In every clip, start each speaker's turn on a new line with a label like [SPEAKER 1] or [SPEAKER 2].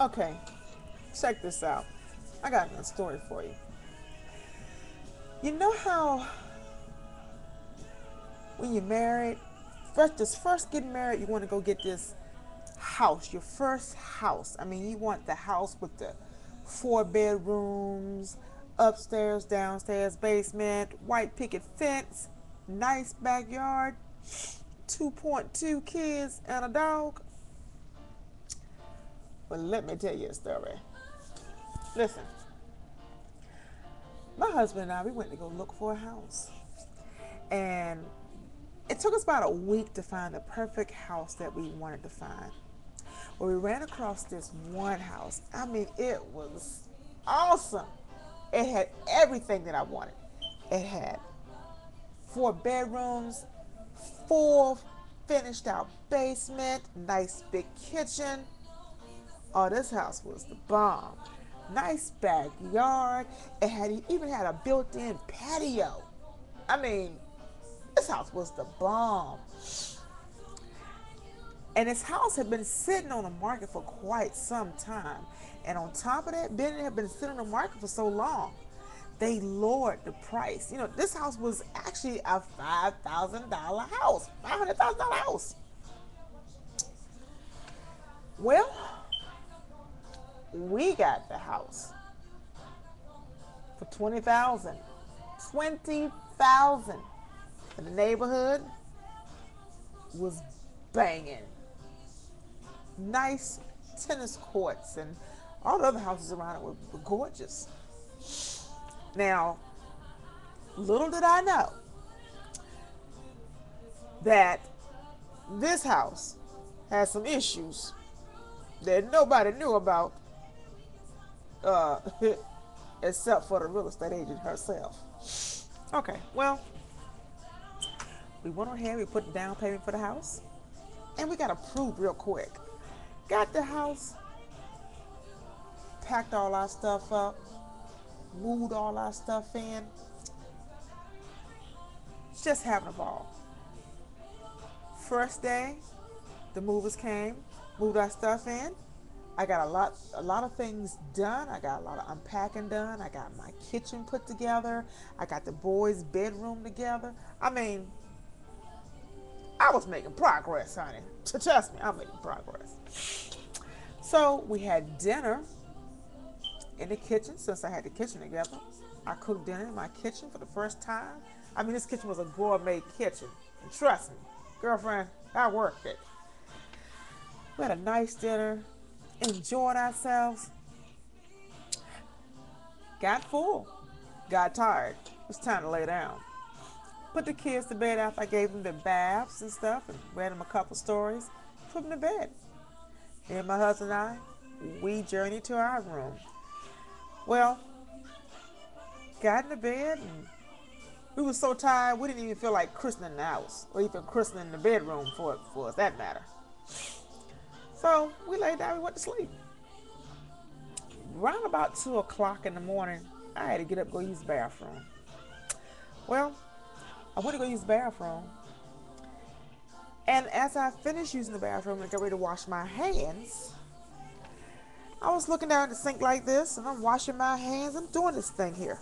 [SPEAKER 1] Okay, check this out. I got a story for you. You know how when you're married, first getting married, you want to go get this house, your first house. I mean, you want the house with the 4 bedrooms, upstairs, downstairs, basement, white picket fence, nice backyard, 2.2 kids, and a dog. Well, let me tell you a story. Listen, my husband and I, we went to go look for a house. And it took us about a week to find the perfect house that we wanted to find. Well, we ran across this one house. I mean, it was awesome. It had everything that I wanted. It had 4 bedrooms, full finished out basement, nice big kitchen. Oh, this house was the bomb. Nice backyard. It had even had a built-in patio. I mean, this house was the bomb. And this house had been sitting on the market for quite some time. And on top of that, it had been sitting on the market for so long, they lowered the price. You know, this house was actually a $5,000 house, $500,000 house. Well, we got the house for 20,000. 20,000. And the neighborhood was banging. Nice tennis courts, and all the other houses around it were gorgeous. Now, little did I know that this house had some issues that nobody knew about, uh, except for the real estate agent herself. Okay, well, we went ahead, we put the down payment for the house, and we got approved real quick. Got the house, packed all our stuff up, moved all our stuff in, just having a ball. First day, the movers came, moved our stuff in. I got a lot of things done. I got a lot of unpacking done. I got my kitchen put together. I got the boys' bedroom together. I mean, I was making progress, honey. Trust me, I'm making progress. So we had dinner in the kitchen since I had the kitchen together. I cooked dinner in my kitchen for the first time. I mean, this kitchen was a gourmet kitchen. And trust me, girlfriend, I worked it. We had a nice dinner, enjoyed ourselves, got full, got tired. It was time to lay down. Put the kids to bed after I gave them their baths and stuff and read them a couple stories. Put them to bed. Me and my husband and I, we journeyed to our room. Well, got in the bed and we were so tired we didn't even feel like christening the house or even christening the bedroom for us, that matter. So we laid down, we went to sleep. Around about 2 o'clock in the morning, I had to get up and go use the bathroom. Well, I went to go use the bathroom. And as I finished using the bathroom and got ready to wash my hands, I was looking down at the sink like this and I'm washing my hands. I'm doing this thing here.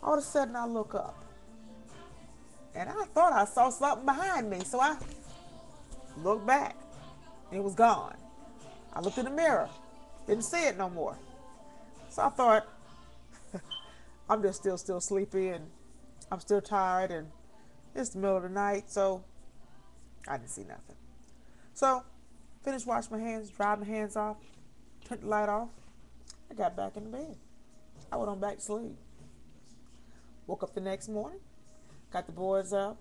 [SPEAKER 1] All of a sudden I look up and I thought I saw something behind me. So I looked back. It was gone. I looked in the mirror. Didn't see it no more. So I thought, I'm just still sleepy and I'm still tired and it's the middle of the night, so I didn't see nothing. So, finished washing my hands, dried my hands off, turned the light off. I got back in the bed. I went on back to sleep. Woke up the next morning, got the boys up,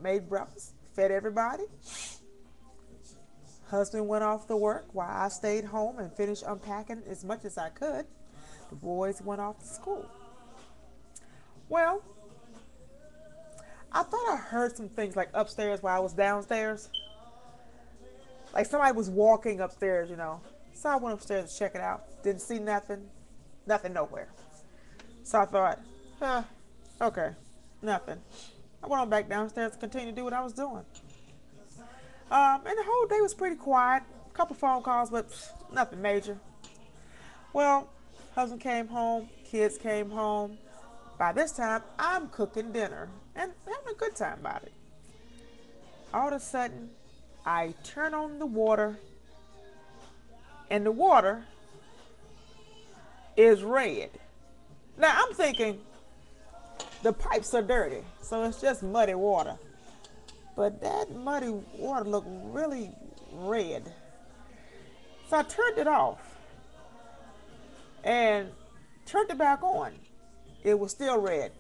[SPEAKER 1] made breakfast, fed everybody. Husband went off to work while I stayed home and finished unpacking as much as I could. The boys went off to school. Well, I thought I heard some things like upstairs while I was downstairs. Like somebody was walking upstairs, you know. So I went upstairs to check it out. Didn't see nothing. Nothing nowhere. So I thought, okay, nothing. I went on back downstairs to continue to do what I was doing. And the whole day was pretty quiet. couple phone calls, but nothing major. Well, husband came home, kids came home. By this time, I'm cooking dinner and having a good time about it. All of a sudden, I turn on the water, and the water is red. Now, I'm thinking the pipes are dirty, so it's just muddy water. But that muddy water looked really red. So I turned it off and turned it back on. It was still red.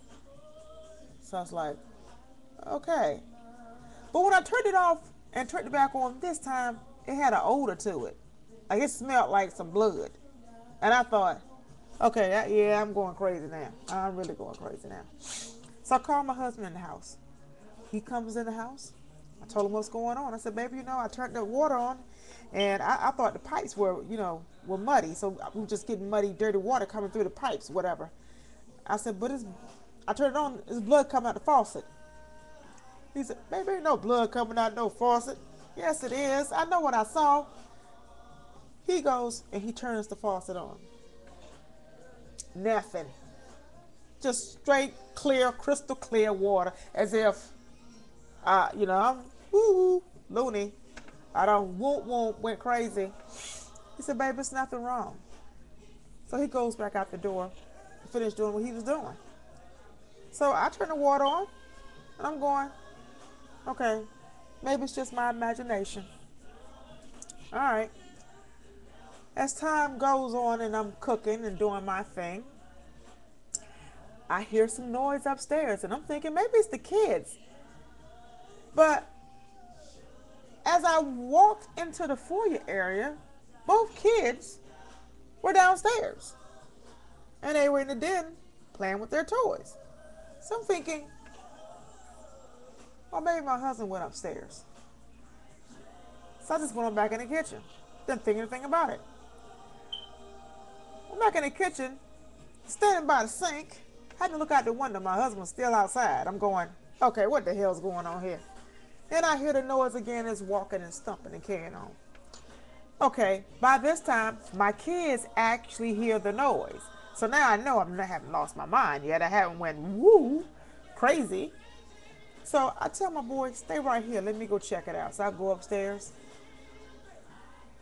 [SPEAKER 1] So I was like, okay. But when I turned it off and turned it back on this time, it had an odor to it. Like it smelled like some blood. And I thought, okay, yeah, I'm going crazy now. I'm really going crazy now. So I called my husband in the house. He comes in the house. I told him what's going on. I said, baby, I turned the water on, and I thought the pipes were muddy. So we were just getting muddy, dirty water coming through the pipes, whatever. I said, but I turned it on, there's blood coming out the faucet. He said, baby, ain't no blood coming out no faucet. Yes, it is. I know what I saw. He goes and he turns the faucet on. Nothing. Just straight, clear, crystal clear water, as if, I'm loony. I don't went crazy. He said, baby, it's nothing wrong. So he goes back out the door, finished doing what he was doing. So I turn the water on, and I'm going, okay, maybe it's just my imagination. All right. As time goes on and I'm cooking and doing my thing, I hear some noise upstairs, and I'm thinking maybe it's the kids. But as I walked into the foyer area, both kids were downstairs. And they were in the den playing with their toys. So I'm thinking, well, maybe my husband went upstairs. So I just went on back in the kitchen. Didn't think anything about it. I'm back in the kitchen, standing by the sink. Had to look out the window. My husband's still outside. I'm going, okay, what the hell's going on here? Then I hear the noise again. It's walking and stumping and carrying on. Okay, by this time, my kids actually hear the noise. So now I know I haven't lost my mind yet. I haven't went woo crazy. So I tell my boy, stay right here. Let me go check it out. So I go upstairs.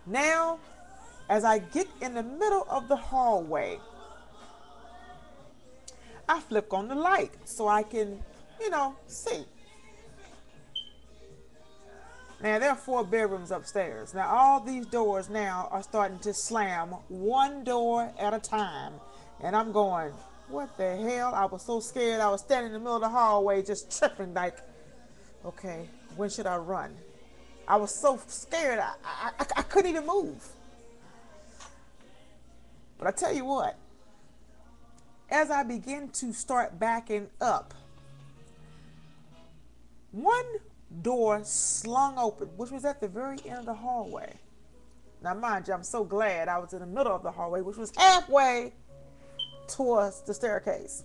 [SPEAKER 1] Now, as I get in the middle of the hallway, I flick on the light so I can, see. Now, there are 4 bedrooms upstairs. Now, all these doors now are starting to slam one door at a time. And I'm going, what the hell? I was so scared. I was standing in the middle of the hallway just tripping like, okay, when should I run? I was so scared. I couldn't even move. But I tell you what, as I begin to start backing up, one door slung open, which was at the very end of the hallway. Now, mind you, I'm so glad I was in the middle of the hallway, which was halfway towards the staircase.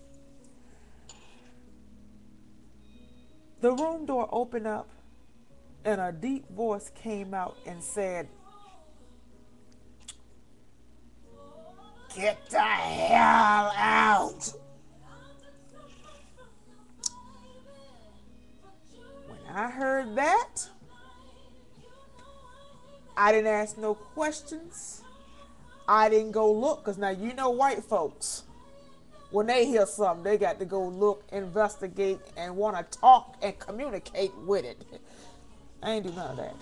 [SPEAKER 1] The room door opened up, and a deep voice came out and said, "Get the hell out." When I heard that, I didn't ask no questions. I didn't go look, because now white folks, when they hear something, they got to go look, investigate, and want to talk and communicate with it. I ain't do none of that.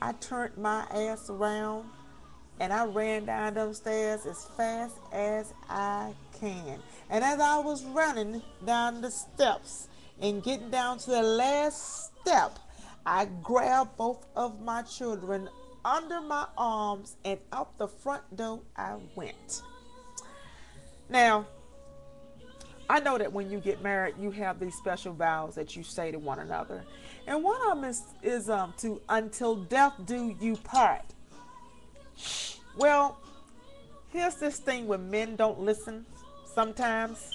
[SPEAKER 1] I turned my ass around and I ran down them stairs as fast as I can. And as I was running down the steps and getting down to the last step, I grabbed both of my children under my arms and out the front door I went. Now, I know that when you get married, you have these special vows that you say to one another. And one of them is to until death do you part. Well, here's this thing when men don't listen sometimes.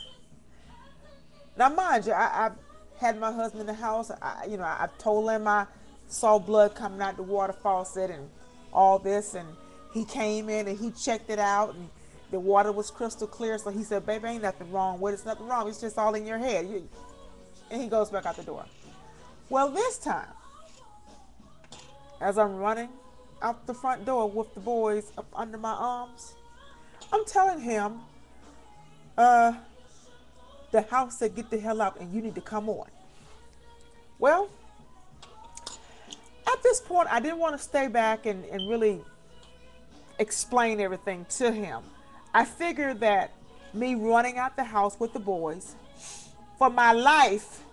[SPEAKER 1] Now, mind you, I've had my husband in the house. I've told him my saw blood coming out the water faucet and all this, and he came in and he checked it out, and the water was crystal clear. So he said, "Baby, ain't nothing wrong with it. It's nothing wrong. It's just all in your head." And he goes back out the door. Well, this time, as I'm running out the front door with the boys up under my arms, I'm telling him, uh, the house said, "Get the hell out and you need to come on." Well, at this point, I didn't want to stay back and really explain everything to him. I figured that me running out the house with the boys for my life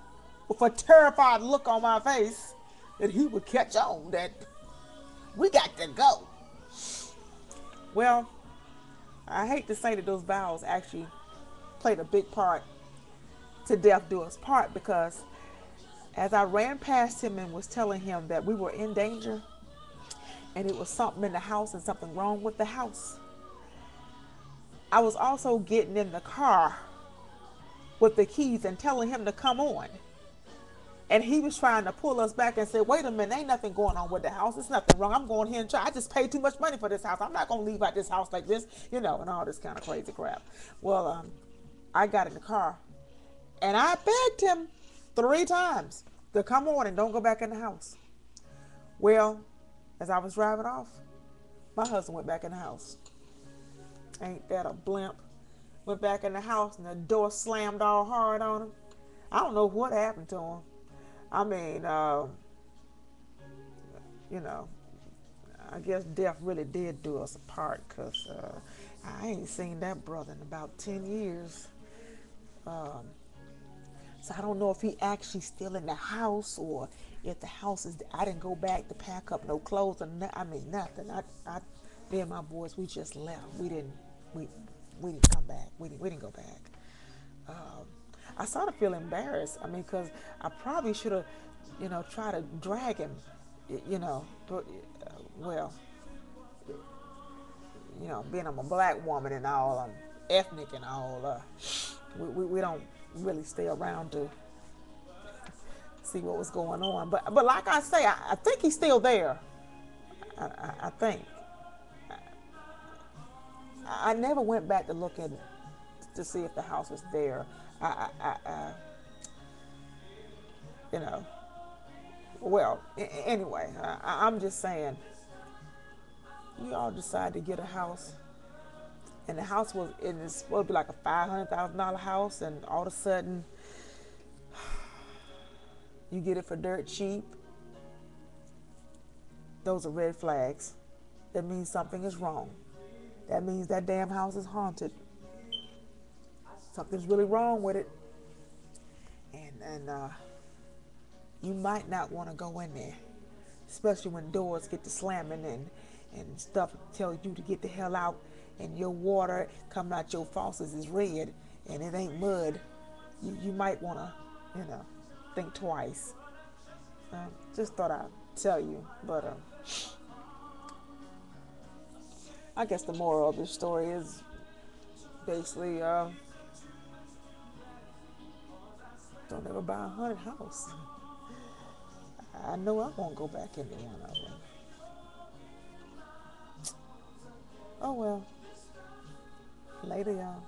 [SPEAKER 1] with a terrified look on my face, that he would catch on that we got to go. Well, I hate to say that those vows actually played a big part to death do us part, because as I ran past him and was telling him that we were in danger and it was something in the house and something wrong with the house, I was also getting in the car with the keys and telling him to come on. And he was trying to pull us back and say, "Wait a minute, ain't nothing going on with the house. There's nothing wrong. I'm going here and try. I just paid too much money for this house. I'm not going to leave out this house like this," and all this kind of crazy crap. Well, I got in the car and I begged him 3 times to come on and don't go back in the house. Well, as I was driving off, my husband went back in the house. Ain't that a blimp? Went back in the house and the door slammed all hard on him. I don't know what happened to him. I mean, I guess death really did do us apart, because I ain't seen that brother in about 10 years. So I don't know if he actually still in the house, or if the house is, I didn't go back to pack up no clothes or nothing. Me and my boys, we just left. We didn't come back. We didn't go back. I sort of feel embarrassed. I mean, because I probably should have, tried to drag him, but, being I'm a black woman and all, I'm ethnic and all, we don't really stay around to see what was going on. But like I say, I think he's still there. I think. I never went back to look in to see if the house was there. Anyway, I'm just saying, you all decide to get a house, and the house it's supposed to be like a $500,000 house, and all of a sudden, you get it for dirt cheap. Those are red flags. That means something is wrong. That means that damn house is haunted. Something's really wrong with it. And you might not want to go in there, especially when doors get to slamming and stuff tell you to get the hell out, and your water coming out your faucets is red and it ain't mud. You might want to, think twice. Just thought I'd tell you, but I guess the moral of this story is basically, don't ever buy a haunted house. I know I won't go back into one of them. Oh well. Later, y'all.